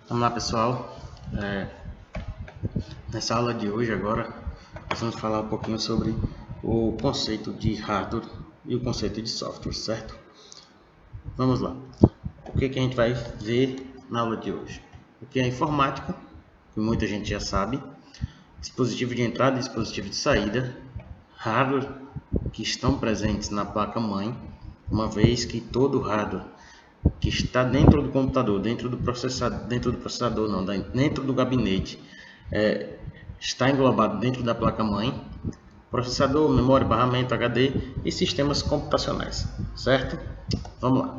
Vamos lá, pessoal. Nessa aula de hoje agora nós vamos falar um pouquinho sobre o conceito de hardware e o conceito de software, certo? Vamos lá. O que a gente vai ver na aula de hoje? O que é informática, que muita gente já sabe, dispositivo de entrada e dispositivo de saída, hardware que estão presentes na placa-mãe, uma vez que todo hardware que está dentro do computador, dentro do gabinete, está englobado dentro da placa-mãe, processador, memória, barramento, HD e sistemas computacionais, certo? Vamos lá.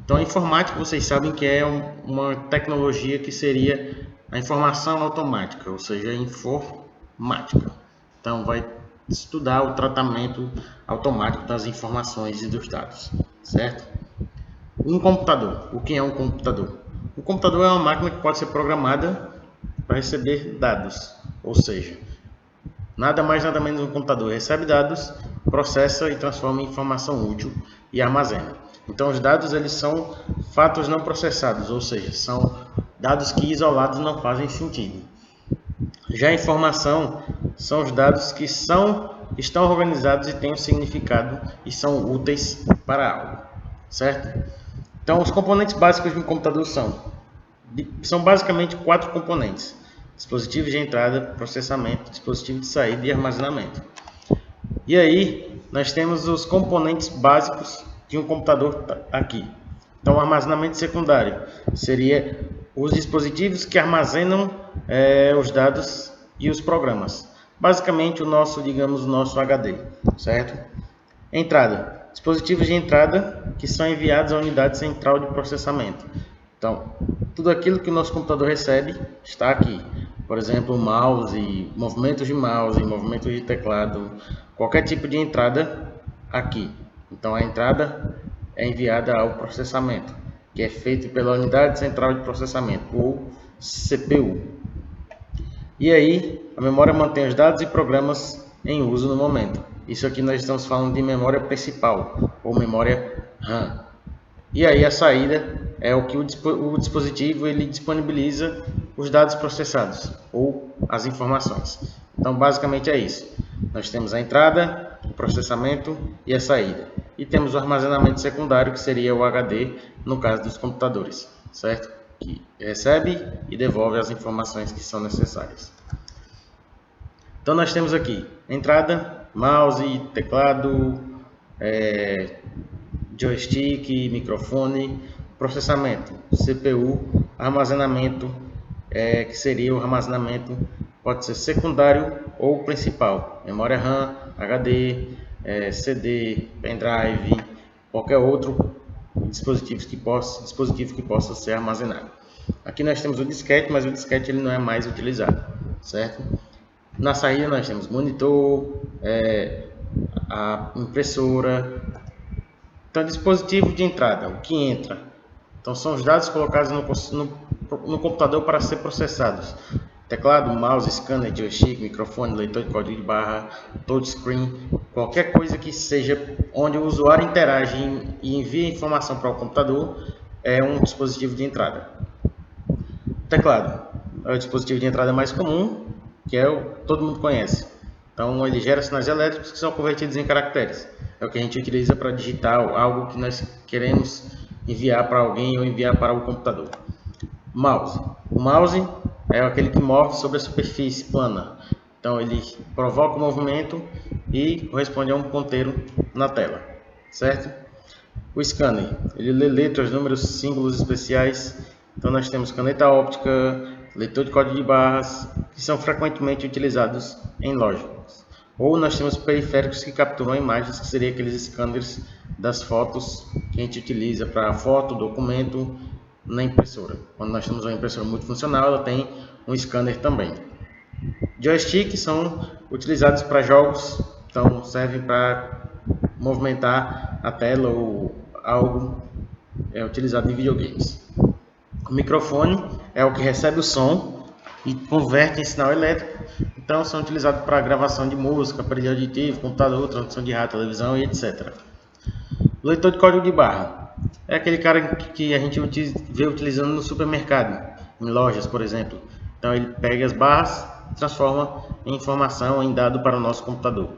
Então, a informática, vocês sabem que é uma tecnologia que seria a informação automática, ou seja, a informática. Então, vai estudar o tratamento automático das informações e dos dados, certo? Um computador. O que é um computador? O computador é uma máquina que pode ser programada para receber dados, ou seja, nada mais nada menos um computador recebe dados, processa e transforma em informação útil e armazena. Então os dados eles são fatos não processados, ou seja, são dados que isolados não fazem sentido. Já a informação são os dados que estão organizados e têm um significado e são úteis para algo, certo? Então, os componentes básicos de um computador são basicamente 4 componentes: dispositivo de entrada, processamento, dispositivo de saída e armazenamento. E aí, nós temos os componentes básicos de um computador aqui. Então, o armazenamento secundário seria os dispositivos que armazenam os dados e os programas. Basicamente, o nosso HD, certo? Entrada. Dispositivos de entrada que são enviados à unidade central de processamento. Então, tudo aquilo que o nosso computador recebe está aqui. Por exemplo, mouse, movimentos de teclado, qualquer tipo de entrada aqui. Então, a entrada é enviada ao processamento, que é feito pela unidade central de processamento, ou CPU. E aí, a memória mantém os dados e programas em uso no momento. Isso aqui nós estamos falando de memória principal, ou memória RAM. E aí a saída é o que o dispositivo ele disponibiliza os dados processados, ou as informações. Então basicamente é isso. Nós temos a entrada, o processamento e a saída. E temos o armazenamento secundário, que seria o HD, no caso dos computadores, certo? Que recebe e devolve as informações que são necessárias. Então nós temos aqui entrada, mouse, teclado, joystick, microfone, processamento, CPU, armazenamento, que seria o armazenamento, pode ser secundário ou principal, memória RAM, HD, CD, pendrive, qualquer outro dispositivo que possa ser armazenado. Aqui nós temos o disquete, mas o disquete ele não é mais utilizado, certo? Na saída nós temos monitor, a impressora. Então, dispositivo de entrada, o que entra? Então, são os dados colocados no computador para ser processados. Teclado, mouse, scanner, joystick, microfone, leitor de código de barra, touchscreen, qualquer coisa que seja onde o usuário interage e envia informação para o computador é um dispositivo de entrada. Teclado é o dispositivo de entrada mais comum, que todo mundo conhece. Então, ele gera sinais elétricos que são convertidos em caracteres. É o que a gente utiliza para digitar algo que nós queremos enviar para alguém ou enviar para o computador. Mouse. O mouse é aquele que move sobre a superfície plana. Então, ele provoca o movimento e corresponde a um ponteiro na tela, certo? O scanner, ele lê letras, números, símbolos especiais. Então, nós temos caneta óptica, leitor de código de barras, que são frequentemente utilizados em lojas. Ou nós temos periféricos que capturam imagens, que seriam aqueles scanners das fotos que a gente utiliza para foto, documento, na impressora. Quando nós temos uma impressora multifuncional, ela tem um scanner também. Joysticks são utilizados para jogos, então servem para movimentar a tela ou algo utilizado em videogames. O microfone é o que recebe o som e converte em sinal elétrico. Então são utilizados para gravação de música, aparelho auditivo, computador, transmissão de rádio, televisão e etc. O leitor de código de barra é aquele cara que a gente vê utilizando no supermercado. em lojas, por exemplo. Então ele pega as barras, transforma em informação, em dado para o nosso computador.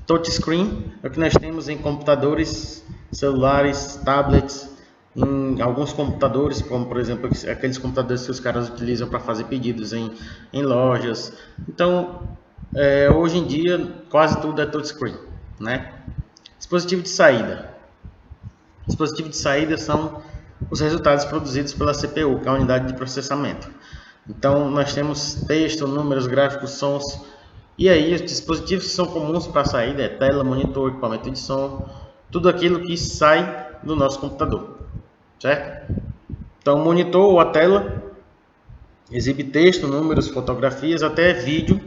Touchscreen é o que nós temos em computadores, celulares, tablets, em alguns computadores, como por exemplo aqueles computadores que os caras utilizam para fazer pedidos em lojas. Então, hoje em dia quase tudo é touchscreen, né? Dispositivo de saída. Dispositivo de saída são os resultados produzidos pela CPU, que é a unidade de processamento. Então nós temos texto, números, gráficos, sons. E aí os dispositivos que são comuns para saída é tela, monitor, equipamento de som, tudo aquilo que sai do nosso computador, certo? Então o monitor ou a tela exibe texto, números, fotografias, até vídeo,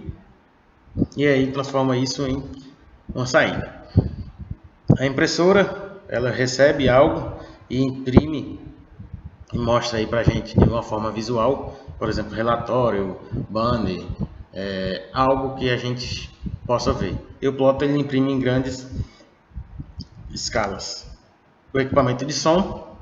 e aí transforma isso em uma saída. A impressora, ela recebe algo e imprime e mostra aí pra gente de uma forma visual, por exemplo, relatório, banner, algo que a gente possa ver. E o plotter ele imprime em grandes escalas. O equipamento de som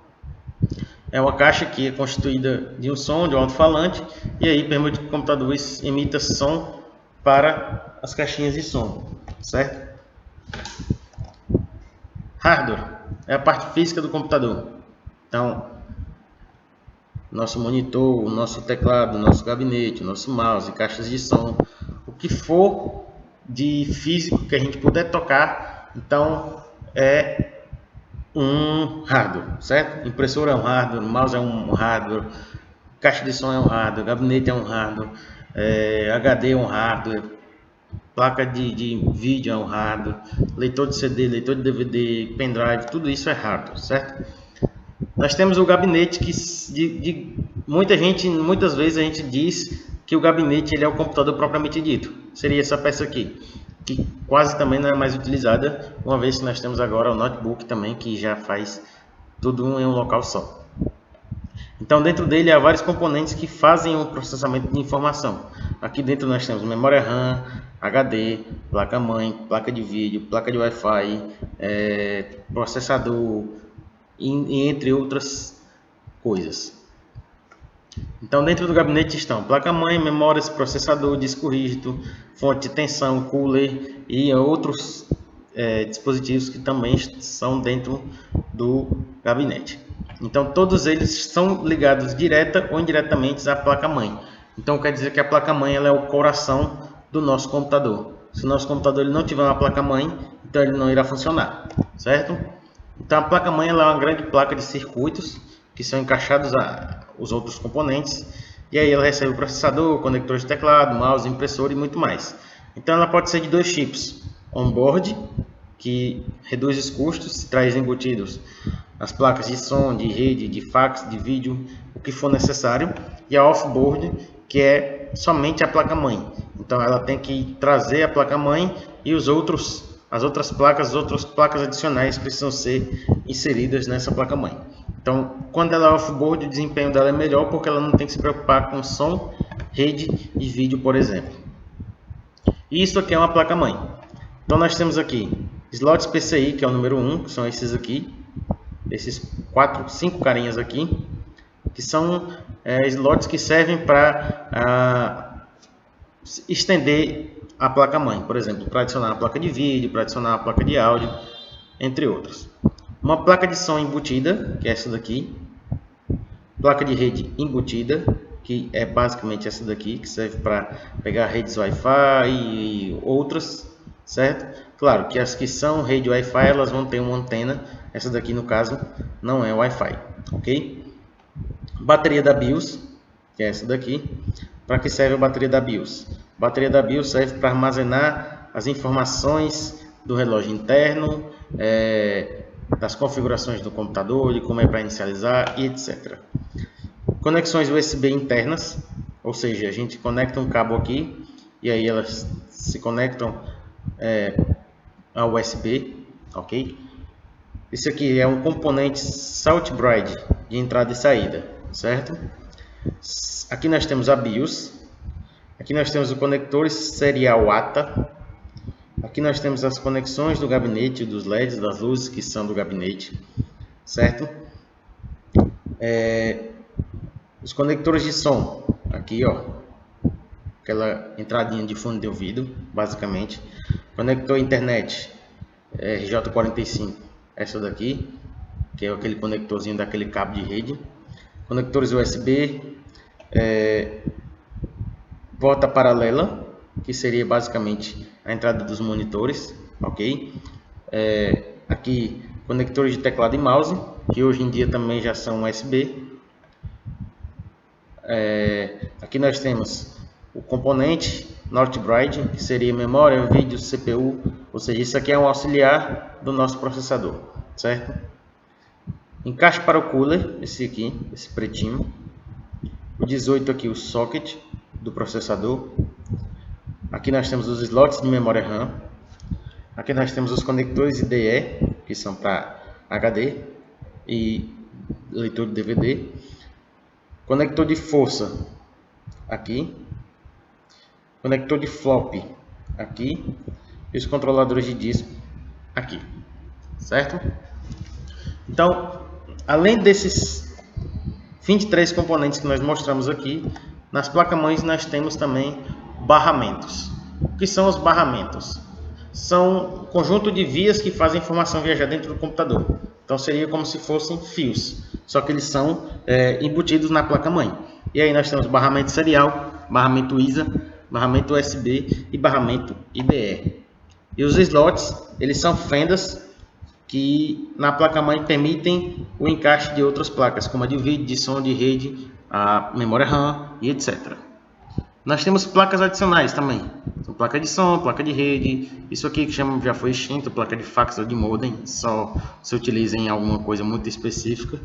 é uma caixa que é constituída de um som, de um alto-falante, e aí permite que o computador emita som para as caixinhas de som, certo? Hardware é a parte física do computador. Então, nosso monitor, o nosso teclado, o nosso gabinete, o nosso mouse, caixas de som, o que for de físico que a gente puder tocar, então é um hardware, certo? Impressora é um hardware, mouse é um hardware, caixa de som é um hardware, gabinete é um hardware, HD é um hardware, placa de vídeo é um hardware, leitor de CD, leitor de DVD, pendrive, tudo isso é hardware, certo? Nós temos o gabinete que muitas vezes a gente diz que o gabinete ele é o computador propriamente dito. Seria essa peça aqui, que quase também não é mais utilizada, uma vez que nós temos agora o notebook também, que já faz tudo em um local só. Então dentro dele há vários componentes que fazem o processamento de informação. Aqui dentro nós temos memória RAM, HD, placa-mãe, placa de vídeo, placa de Wi-Fi, processador, entre outras coisas. Então dentro do gabinete estão placa-mãe, memórias, processador, disco rígido, fonte de tensão, cooler e outros dispositivos que também são dentro do gabinete. Então todos eles são ligados direta ou indiretamente à placa-mãe. Então quer dizer que a placa-mãe ela é o coração do nosso computador. Se o nosso computador ele não tiver uma placa-mãe, então ele não irá funcionar, certo? Então a placa-mãe é uma grande placa de circuitos que são encaixados os outros componentes, e aí ela recebe o processador, conector de teclado, mouse, impressora e muito mais. Então ela pode ser de dois tipos: on-board, que reduz os custos, traz embutidos as placas de som, de rede, de fax, de vídeo, o que for necessário, e a off-board, que é somente a placa-mãe. Então ela tem que trazer a placa-mãe e as outras placas adicionais precisam ser inseridas nessa placa-mãe. Então, quando ela é off-board, o desempenho dela é melhor porque ela não tem que se preocupar com som, rede e vídeo, por exemplo. E isso aqui é uma placa-mãe. Então, nós temos aqui slots PCI, que é o número 1, que são esses aqui, esses 5 carinhas aqui, que são slots que servem para estender a placa-mãe, por exemplo, para adicionar a placa de vídeo, para adicionar a placa de áudio, entre outros. Uma placa de som embutida, que é essa daqui. Placa de rede embutida, que é basicamente essa daqui, que serve para pegar redes Wi-Fi e outras, certo? Claro que as que são rede Wi-Fi, elas vão ter uma antena. Essa daqui, no caso, não é Wi-Fi, ok? Bateria da BIOS, que é essa daqui. Para que serve a bateria da BIOS? A bateria da BIOS serve para armazenar as informações do relógio interno, das configurações do computador, de como é para inicializar e etc. Conexões USB internas, ou seja, a gente conecta um cabo aqui e aí elas se conectam ao USB, ok? Esse aqui é um componente SaltBridge de entrada e saída, certo? Aqui nós temos a BIOS, aqui nós temos o conector serial ATA, aqui nós temos as conexões do gabinete, dos LEDs, das luzes que são do gabinete, certo? Os conectores de som, aqui ó, aquela entradinha de fone de ouvido, basicamente. Conector internet, RJ45, essa daqui, que é aquele conectorzinho daquele cabo de rede. Conectores USB, porta paralela, que seria basicamente a entrada dos monitores, ok? Aqui conectores de teclado e mouse, que hoje em dia também já são USB. Aqui nós temos o componente Northbride, que seria memória, vídeo, CPU, ou seja, isso aqui é um auxiliar do nosso processador, certo? Encaixe para o cooler, esse aqui, esse pretinho. O 18 aqui, o socket do processador. Aqui nós temos os slots de memória RAM. Aqui nós temos os conectores IDE, que são para HD e leitor de DVD. Conector de força aqui. Conector de flop aqui. E os controladores de disco aqui. Certo? Então, além desses 23 componentes que nós mostramos aqui, nas placas-mães nós temos também barramentos. O que são os barramentos? São um conjunto de vias que fazem a informação viajar dentro do computador. Então seria como se fossem fios, só que eles são embutidos na placa-mãe. E aí nós temos barramento serial, barramento ISA, barramento USB e barramento IBR. E os slots, eles são fendas que na placa-mãe permitem o encaixe de outras placas, como a de vídeo, de som, de rede, a memória RAM e etc. Nós temos placas adicionais também. São placa de som, placa de rede. Isso aqui que já foi extinto, placa de fax ou de modem, só se utiliza em alguma coisa muito específica.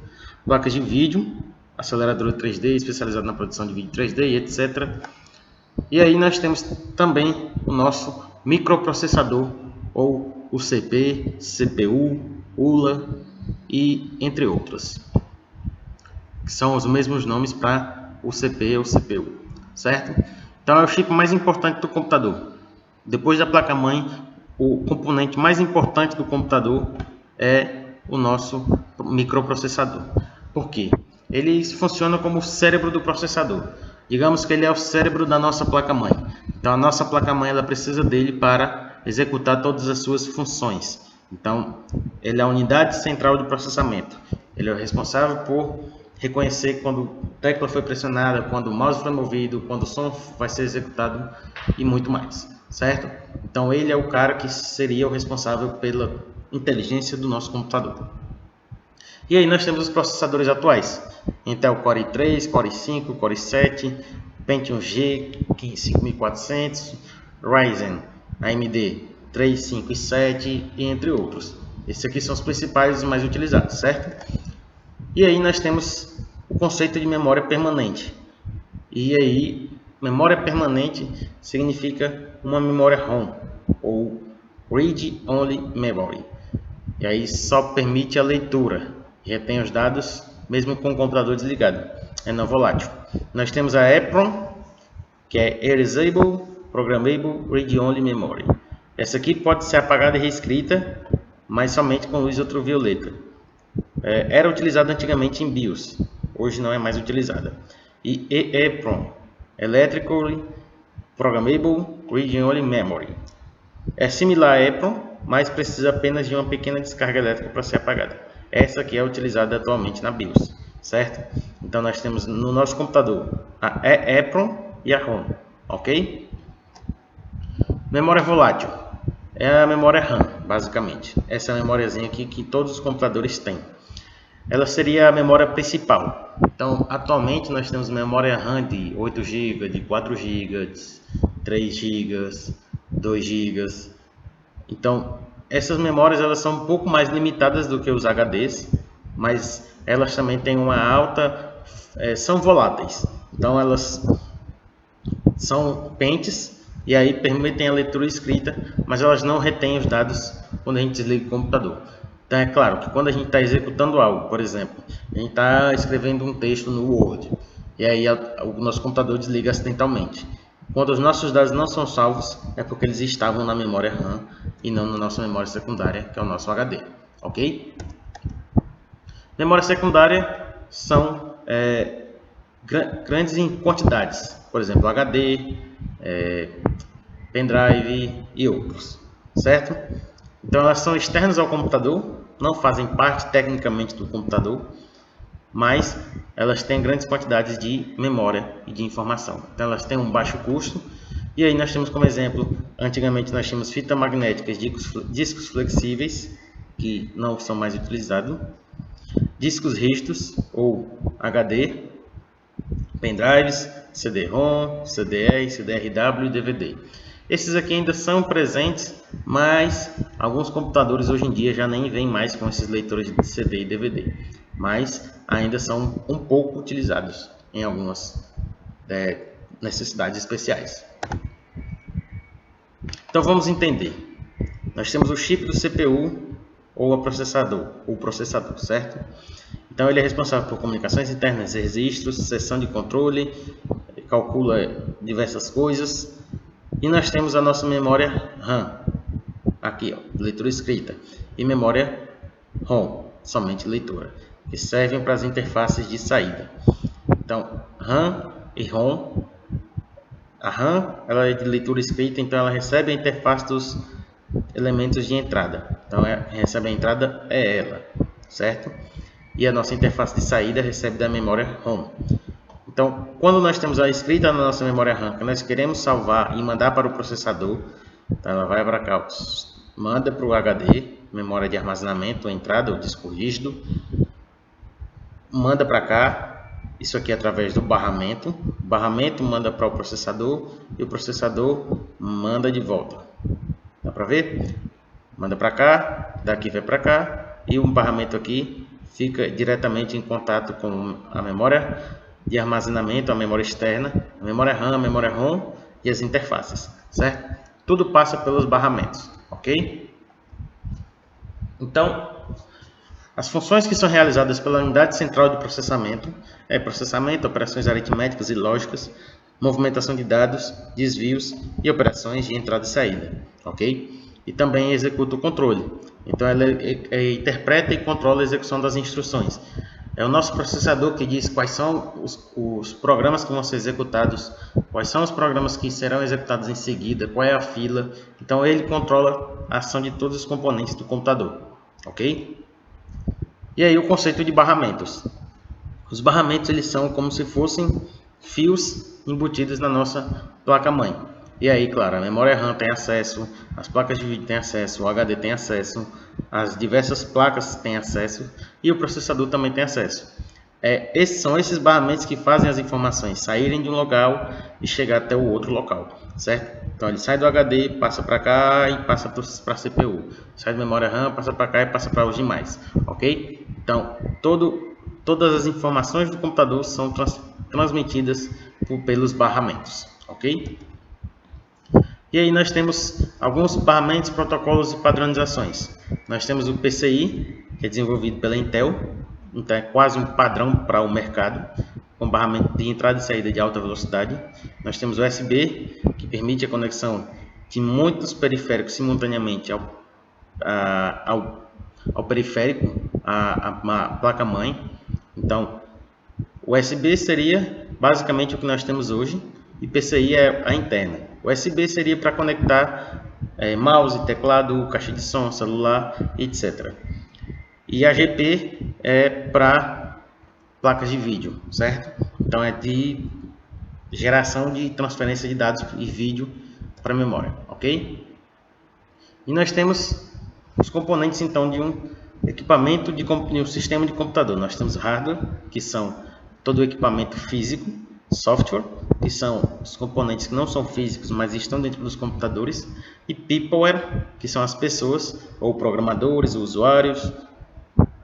Placas de vídeo, acelerador 3D, especializado na produção de vídeo 3D e etc. E aí nós temos também o nosso microprocessador, ou o CP, CPU, ULA e entre outros. Que são os mesmos nomes para o CP ou CPU, certo? Então é o chip mais importante do computador. Depois da placa-mãe, o componente mais importante do computador é o nosso microprocessador. Por quê? Ele funciona como o cérebro do processador. Digamos que ele é o cérebro da nossa placa-mãe. Então a nossa placa-mãe ela precisa dele para executar todas as suas funções. Então ele é a unidade central de processamento. Ele é o responsável por reconhecer quando a tecla foi pressionada, quando o mouse foi movido, quando o som vai ser executado e muito mais, certo? Então ele é o cara que seria o responsável pela inteligência do nosso computador. E aí nós temos os processadores atuais: Intel Core i3, Core i5, Core i7, Pentium G 5400, Ryzen, AMD 3, 5 e 7 e entre outros. Esses aqui são os principais e mais utilizados, certo? E aí nós temos o conceito de memória permanente. E aí, memória permanente significa uma memória ROM, ou Read Only Memory. E aí só permite a leitura, retém os dados mesmo com o computador desligado, é não volátil. Nós temos a EEPROM, que é Erasable Programmable Read Only Memory. Essa aqui pode ser apagada e reescrita, mas somente com luz ultravioleta. Era utilizada antigamente em BIOS, hoje não é mais utilizada. E EEPROM, Electrically Programmable Read Only Memory. É similar a EEPROM, mas precisa apenas de uma pequena descarga elétrica para ser apagada. Essa aqui é utilizada atualmente na BIOS, certo? Então nós temos no nosso computador a EEPROM e a ROM, ok? Memória volátil é a memória RAM, basicamente. Essa é a memóriazinha aqui que todos os computadores têm. Ela seria a memória principal. Então, atualmente nós temos memória RAM de 8 GB, de 4 GB, 3 GB, 2 GB. Então, essas memórias elas são um pouco mais limitadas do que os HDs, mas elas também têm uma alta, são voláteis. Então, elas são pentes e aí permitem a leitura e escrita, mas elas não retêm os dados quando a gente desliga o computador. Então é claro que quando a gente está executando algo, por exemplo, a gente está escrevendo um texto no Word, e aí o nosso computador desliga acidentalmente. Quando os nossos dados não são salvos, é porque eles estavam na memória RAM e não na nossa memória secundária, que é o nosso HD, ok? Memória secundária são grandes em quantidades, por exemplo, HD, pendrive e outros, certo? Então elas são externas ao computador, não fazem parte tecnicamente do computador, mas elas têm grandes quantidades de memória e de informação. Então elas têm um baixo custo. E aí nós temos como exemplo, antigamente nós tínhamos fitas magnéticas, discos flexíveis, que não são mais utilizados, discos rígidos ou HD, pendrives, CD-ROM, CDR, CDR-W e DVD. Esses aqui ainda são presentes, mas alguns computadores hoje em dia já nem vêm mais com esses leitores de CD e DVD, mas ainda são um pouco utilizados em algumas necessidades especiais. Então vamos entender. Nós temos o chip do CPU ou o processador, certo? Então ele é responsável por comunicações internas, registros, sessão de controle, calcula diversas coisas. E nós temos a nossa memória RAM, aqui, ó, leitura escrita, e memória ROM, somente leitura, que servem para as interfaces de saída. Então, RAM e ROM, a RAM ela é de leitura escrita, então ela recebe a interface dos elementos de entrada. Então, quem recebe a entrada é ela, certo? E a nossa interface de saída recebe da memória ROM. Então, quando nós temos a escrita na nossa memória RAM, que nós queremos salvar e mandar para o processador, então ela vai para cá, manda para o HD, memória de armazenamento, entrada, o disco rígido, manda para cá, isso aqui através do barramento, o barramento manda para o processador e o processador manda de volta. Dá para ver? Manda para cá, daqui vai para cá e o barramento aqui fica diretamente em contato com a memória de armazenamento, a memória externa, a memória RAM, a memória ROM e as interfaces, certo? Tudo passa pelos barramentos, ok? Então, as funções que são realizadas pela unidade central de processamento é processamento, operações aritméticas e lógicas, movimentação de dados, desvios e operações de entrada e saída, ok? E também executa o controle. Então, ela interpreta e controla a execução das instruções. É o nosso processador que diz quais são os programas que vão ser executados, quais são os programas que serão executados em seguida, qual é a fila. Então, ele controla a ação de todos os componentes do computador, ok? E aí o conceito de barramentos. Os barramentos eles são como se fossem fios embutidos na nossa placa-mãe. E aí, claro, a memória RAM tem acesso, as placas de vídeo têm acesso, o HD tem acesso, as diversas placas têm acesso e o processador também tem acesso. São esses barramentos que fazem as informações saírem de um local e chegar até o outro local, certo? Então ele sai do HD, passa para cá e passa para a CPU. Sai da memória RAM, passa para cá e passa para os demais, ok? Então todas as informações do computador são transmitidas pelos barramentos, ok? E aí nós temos alguns barramentos, protocolos e padronizações. Nós temos o PCI, que é desenvolvido pela Intel, então é quase um padrão para o mercado, com barramento de entrada e saída de alta velocidade. Nós temos o USB, que permite a conexão de muitos periféricos simultaneamente ao periférico, à placa-mãe. Então, o USB seria basicamente o que nós temos hoje, e PCI é a interna. O USB seria para conectar mouse, teclado, caixa de som, celular, etc. E a GP é para placas de vídeo, certo? Então é de geração de transferência de dados e vídeo para a memória, ok? E nós temos os componentes então de um equipamento de um sistema de computador. Nós temos hardware, que são todo o equipamento físico, software, que são os componentes que não são físicos, mas estão dentro dos computadores, e peopleware, que são as pessoas, ou programadores, usuários,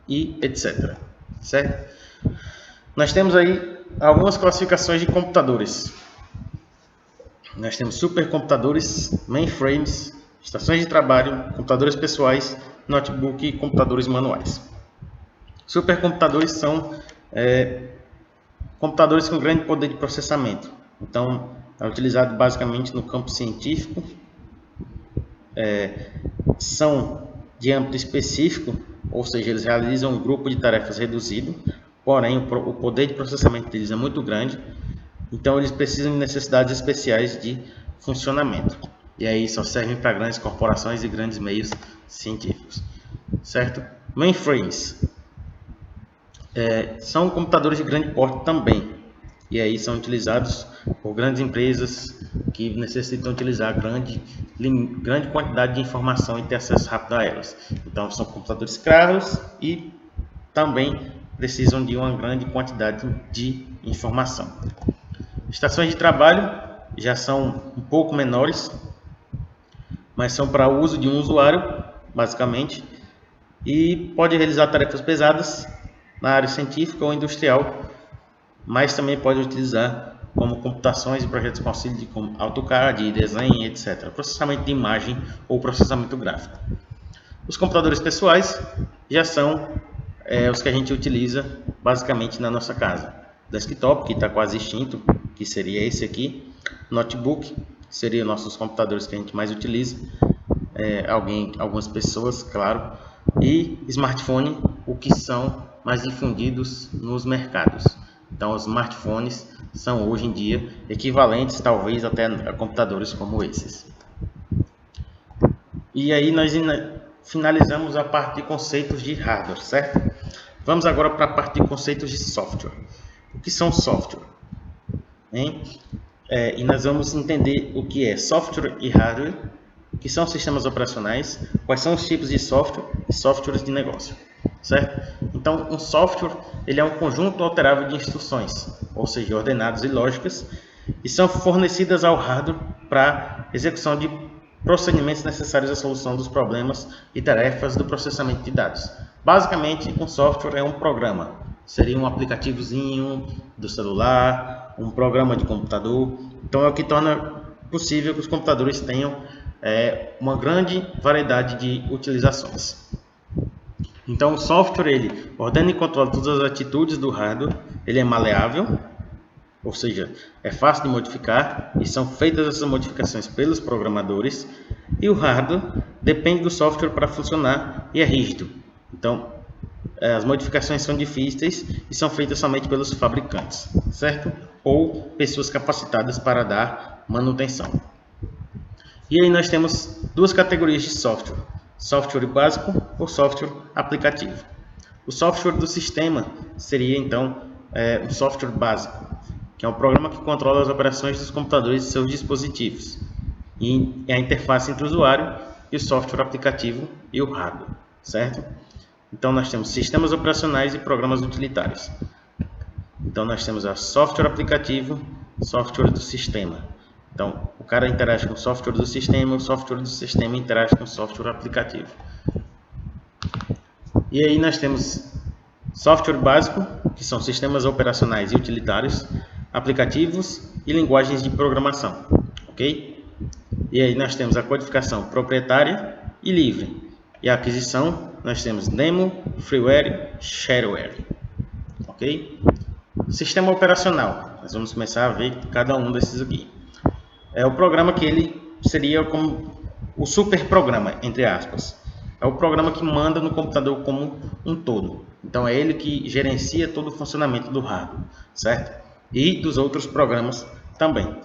e etc. Certo? Nós temos aí algumas classificações de computadores. Nós temos supercomputadores, mainframes, estações de trabalho, computadores pessoais, notebook e computadores manuais. Supercomputadores são computadores com grande poder de processamento. Então, é utilizado basicamente no campo científico. São de âmbito específico, ou seja, eles realizam um grupo de tarefas reduzido, porém o poder de processamento deles é muito grande, então eles precisam de necessidades especiais de funcionamento. E aí só servem para grandes corporações e grandes meios científicos, certo? Mainframes são computadores de grande porte também, e aí são utilizados por grandes empresas que necessitam utilizar grande quantidade de informação e ter acesso rápido a elas. Então são computadores caros e também precisam de uma grande quantidade de informação. Estações de trabalho já são um pouco menores, mas são para o uso de um usuário, basicamente, e pode realizar tarefas pesadas na área científica ou industrial, mas também pode utilizar como computações e projetos com auxílio de como AutoCAD, desenho, etc. Processamento de imagem ou processamento gráfico. Os computadores pessoais já são os que a gente utiliza basicamente na nossa casa. Desktop, que está quase extinto, que seria esse aqui. Notebook, que seriam nossos computadores que a gente mais utiliza. Algumas pessoas, claro. E smartphone, o que são mais difundidos nos mercados. Então, os smartphones são hoje em dia equivalentes, talvez, até a computadores como esses. E aí nós finalizamos a parte de conceitos de hardware, certo? Vamos agora para a parte de conceitos de software. O que são software? E nós vamos entender o que é software e hardware, o que são sistemas operacionais, quais são os tipos de software e softwares de negócio, certo? Então, um software ele é um conjunto alterável de instruções, ou seja, ordenadas e lógicas, e são fornecidas ao hardware para execução de procedimentos necessários à solução dos problemas e tarefas do processamento de dados. Basicamente, um software é um programa, seria um aplicativozinho do celular, um programa de computador. Então, é o que torna possível que os computadores tenham uma grande variedade de utilizações. Então, o software ele ordena e controla todas as atitudes do hardware, ele é maleável, ou seja, é fácil de modificar e são feitas essas modificações pelos programadores, e o hardware depende do software para funcionar e é rígido. Então, as modificações são difíceis e são feitas somente pelos fabricantes, certo? Ou pessoas capacitadas para dar manutenção. E aí nós temos duas categorias de software: software básico ou software aplicativo. O software do sistema seria então um software básico, que é um programa que controla as operações dos computadores e seus dispositivos, e a interface entre o usuário e o software aplicativo e o hardware, certo? Então nós temos sistemas operacionais e programas utilitários. Então nós temos a software aplicativo, software do sistema. Então o cara interage com o software do sistema interage com o software aplicativo. E aí nós temos software básico, que são sistemas operacionais e utilitários, aplicativos e linguagens de programação, ok? E aí nós temos a codificação proprietária e livre. E a aquisição, nós temos demo, freeware, shareware, ok? Sistema operacional, nós vamos começar a ver cada um desses aqui. É o programa que ele seria como o super programa, entre aspas. É o programa que manda no computador como um todo. Então é ele que gerencia todo o funcionamento do hardware, certo? E dos outros programas também.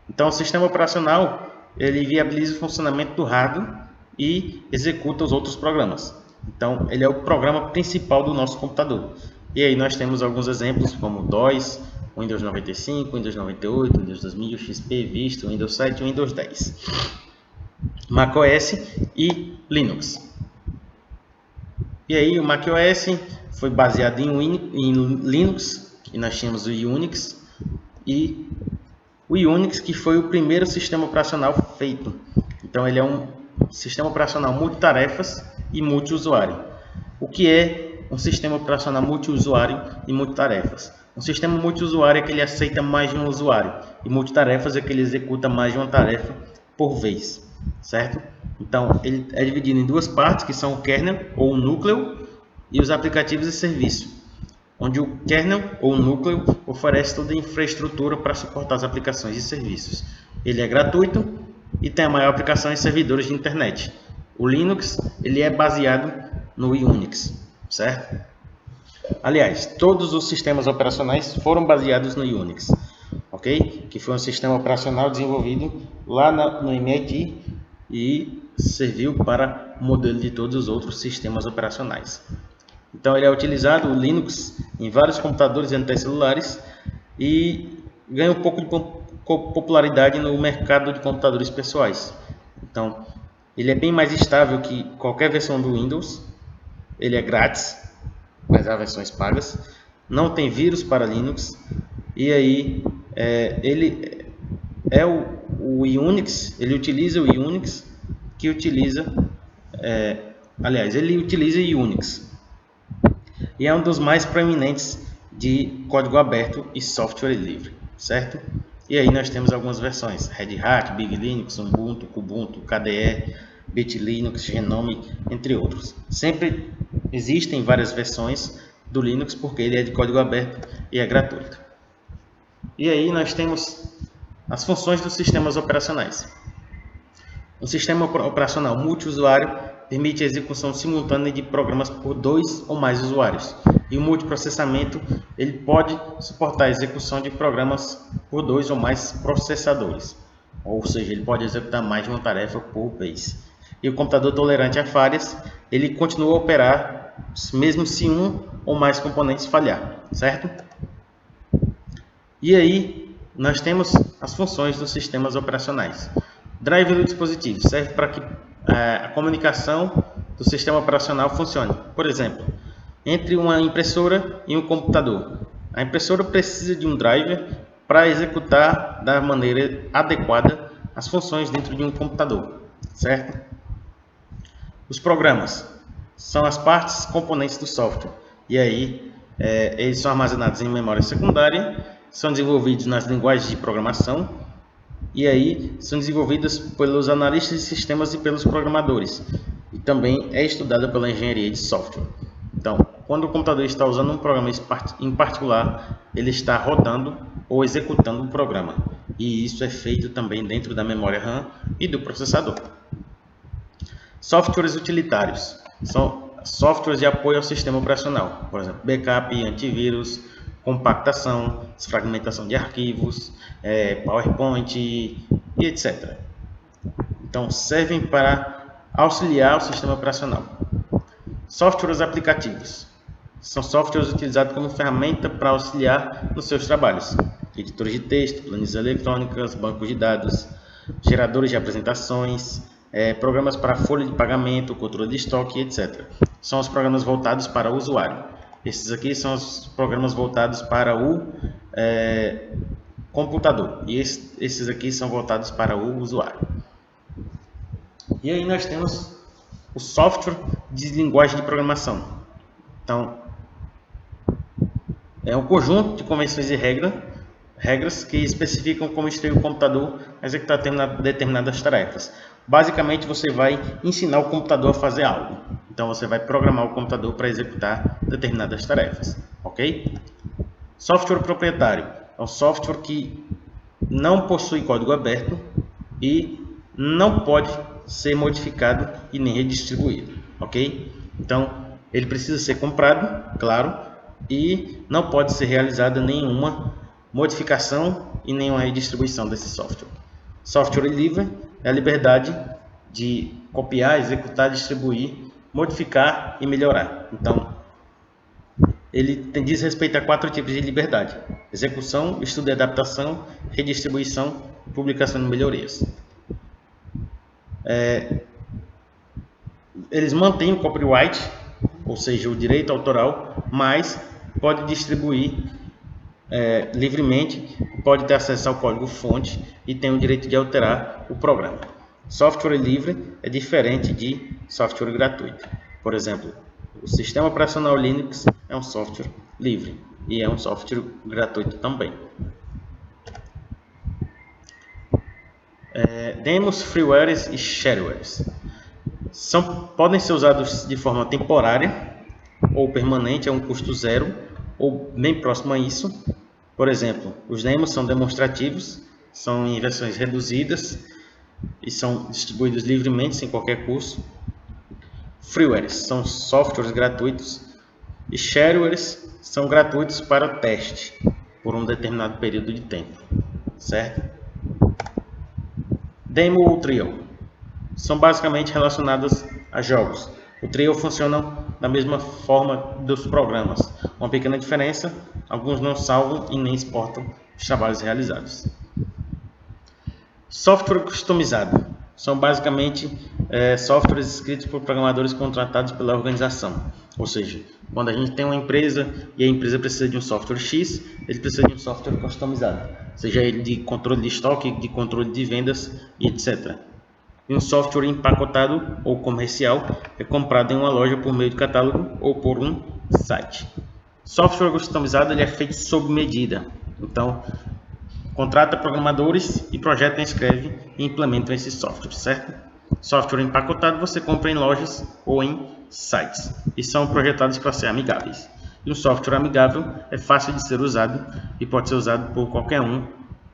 Então o sistema operacional ele viabiliza o funcionamento do hardware e executa os outros programas. Então ele é o programa principal do nosso computador. E aí nós temos alguns exemplos como DOS, Windows 95, Windows 98, Windows 2000, XP, Vista, Windows 7 e Windows 10. macOS e Linux. E aí o macOS foi baseado em Linux, e nós tínhamos o Unix, e o Unix que foi o primeiro sistema operacional feito. Então ele é um sistema operacional multitarefas e multiusuário. O que é um sistema operacional multiusuário e multitarefas? Um sistema multiusuário é que ele aceita mais de um usuário, e multitarefas é que ele executa mais de uma tarefa por vez, certo? Então ele é dividido em duas partes, que são o kernel ou o núcleo e os aplicativos e serviços, onde o kernel ou o núcleo oferece toda a infraestrutura para suportar as aplicações e serviços. Ele é gratuito e tem a maior aplicação em servidores de internet. O Linux ele é baseado no Unix, certo? Aliás, todos os sistemas operacionais foram baseados no Unix, ok? Que foi um sistema operacional desenvolvido lá no MIT e serviu para modelo de todos os outros sistemas operacionais. Então ele é utilizado, o Linux, em vários computadores e até celulares e ganha um pouco de popularidade no mercado de computadores pessoais. Então ele é bem mais estável que qualquer versão do Windows, ele é grátis, mas há versões pagas, não tem vírus para Linux e aí ele é o Unix, ele utiliza o Unix que utiliza, ele utiliza Unix e é um dos mais proeminentes de código aberto e software livre, certo? E aí nós temos algumas versões, Red Hat, Big Linux, Ubuntu, Kubuntu, KDE, BitLinux, Genome, entre outros. Sempre existem várias versões do Linux porque ele é de código aberto e é gratuito. E aí nós temos as funções dos sistemas operacionais. Um sistema operacional multiusuário permite a execução simultânea de programas por 2 ou mais usuários. E o multiprocessamento ele pode suportar a execução de programas por 2 ou mais processadores. Ou seja, ele pode executar mais de uma tarefa por vez. E o computador tolerante a falhas, ele continua a operar mesmo se um ou mais componentes falhar, certo? E aí, nós temos as funções dos sistemas operacionais. Driver do dispositivo serve para que a comunicação do sistema operacional funcione. Por exemplo, entre uma impressora e um computador. A impressora precisa de um driver para executar da maneira adequada as funções dentro de um computador, certo? Os programas são as partes componentes do software. E aí, eles são armazenados em memória secundária, são desenvolvidos nas linguagens de programação e aí são desenvolvidas pelos analistas de sistemas e pelos programadores. E também é estudada pela engenharia de software. Então, quando o computador está usando um programa em particular, ele está rodando ou executando um programa. E isso é feito também dentro da memória RAM e do processador. Softwares utilitários são softwares de apoio ao sistema operacional, por exemplo, backup, antivírus, compactação, desfragmentação de arquivos, PowerPoint e etc. Então, servem para auxiliar o sistema operacional. Softwares aplicativos são softwares utilizados como ferramenta para auxiliar nos seus trabalhos. Editores de texto, planilhas eletrônicas, bancos de dados, geradores de apresentações, programas para folha de pagamento, controle de estoque, etc. São os programas voltados para o usuário. Esses aqui são os programas voltados para o computador. E esses aqui são voltados para o usuário. E aí nós temos o software de linguagem de programação. Então, é um conjunto de convenções e regras que especificam como instruir o computador a executar determinadas tarefas. Basicamente, você vai ensinar o computador a fazer algo. Então, você vai programar o computador para executar determinadas tarefas, ok? Software proprietário é um software que não possui código aberto e não pode ser modificado e nem redistribuído, ok? Então, ele precisa ser comprado, claro, e não pode ser realizada nenhuma modificação e nenhuma redistribuição desse software. Software livre é a liberdade de copiar, executar, distribuir, modificar e melhorar. Então, ele diz respeito a 4 tipos de liberdade: execução, estudo e adaptação, redistribuição e publicação de melhorias. Eles mantêm o copyright, ou seja, o direito autoral, mas pode distribuir livremente, pode ter acesso ao código-fonte e tem o direito de alterar o programa. Software livre é diferente de software gratuito. Por exemplo, o sistema operacional Linux é um software livre e é um software gratuito também. Demos, freewares e sharewares podem ser usados de forma temporária ou permanente a um custo zero ou bem próximo a isso. Por exemplo, os demos são demonstrativos, são em versões reduzidas e são distribuídos livremente sem qualquer custo. Freewares são softwares gratuitos E shareware são gratuitos para o teste por um determinado período de tempo, certo? Demo ou trial são basicamente relacionados a jogos. O trial funciona da mesma forma dos programas. Uma pequena diferença: alguns não salvam e nem exportam os trabalhos realizados. Software customizado são basicamente softwares escritos por programadores contratados pela organização. Ou seja, quando a gente tem uma empresa e a empresa precisa de um software X, ele precisa de um software customizado, seja ele de controle de estoque, de controle de vendas e etc. E um software empacotado ou comercial é comprado em uma loja por meio de catálogo ou por um site. Software customizado ele é feito sob medida. Então, contrata programadores e projeta, escreve e implementa esse software, certo? Software empacotado você compra em lojas ou em sites e são projetados para ser amigáveis. E um software amigável é fácil de ser usado e pode ser usado por qualquer um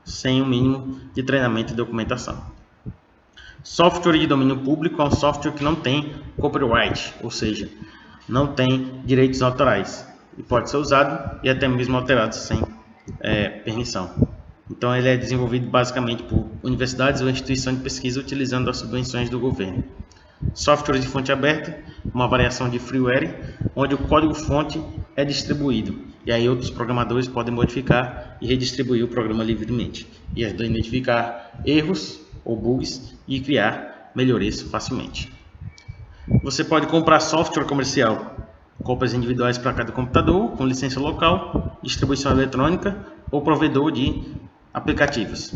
sem o mínimo de treinamento e documentação. Software de domínio público é um software que não tem copyright, ou seja, não tem direitos autorais e pode ser usado e até mesmo alterado sem permissão. Então ele é desenvolvido basicamente por universidades ou instituições de pesquisa utilizando as subvenções do governo. Software de fonte aberta, uma variação de freeware, onde o código-fonte é distribuído e aí outros programadores podem modificar e redistribuir o programa livremente e ajuda a identificar erros ou bugs e criar melhorias facilmente. Você pode comprar software comercial, compras individuais para cada computador, com licença local, distribuição eletrônica ou provedor de aplicativos.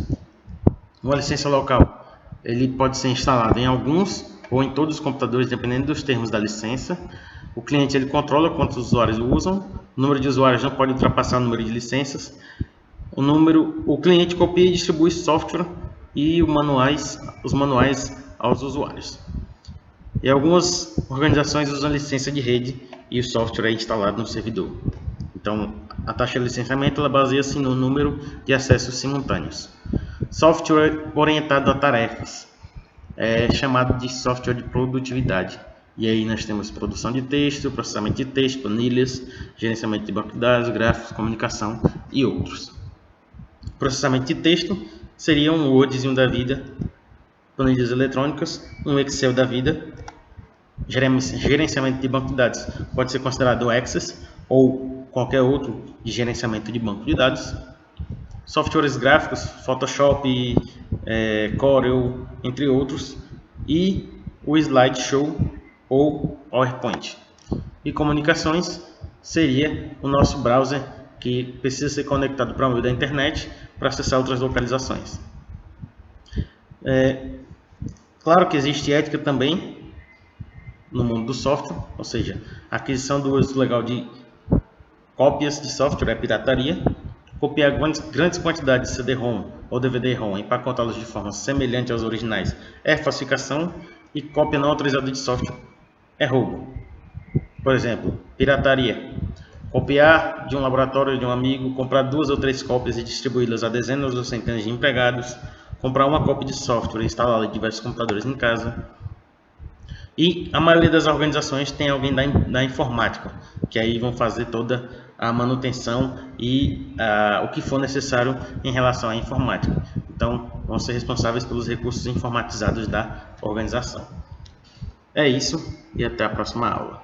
Uma licença local, ele pode ser instalado em alguns ou em todos os computadores, dependendo dos termos da licença. O cliente ele controla quantos usuários usam, o número de usuários não pode ultrapassar o número de licenças. O cliente copia e distribui software e os manuais aos usuários. E algumas organizações usam licença de rede e o software é instalado no servidor. Então, a taxa de licenciamento baseia-se no número de acessos simultâneos. Software orientado a tarefas é chamado de software de produtividade. E aí nós temos produção de texto, processamento de texto, planilhas, gerenciamento de banco de dados, gráficos, comunicação e outros. Processamento de texto seria um Wordzinho da vida, planilhas eletrônicas, um Excel da vida. Gerenciamento de banco de dados pode ser considerado o Access ou qualquer outro de gerenciamento de banco de dados. Softwares gráficos, Photoshop, Corel, entre outros. E o Slideshow ou PowerPoint. E comunicações seria o nosso browser que precisa ser conectado para o meio da internet para acessar outras localizações. Claro que existe ética também no mundo do software, ou seja, a aquisição do uso legal de cópias de software é pirataria. Copiar grandes quantidades de CD-ROM ou DVD-ROM e empacotá-los de forma semelhante aos originais é falsificação e cópia não autorizada de software é roubo. Por exemplo, pirataria. Copiar de um laboratório de um amigo, comprar 2 ou 3 cópias e distribuí-las a dezenas ou centenas de empregados, comprar uma cópia de software e instalá-la em diversos computadores em casa. E a maioria das organizações tem alguém da informática, que aí vão fazer toda a manutenção e o que for necessário em relação à informática. Então, vão ser responsáveis pelos recursos informatizados da organização. É isso e até a próxima aula.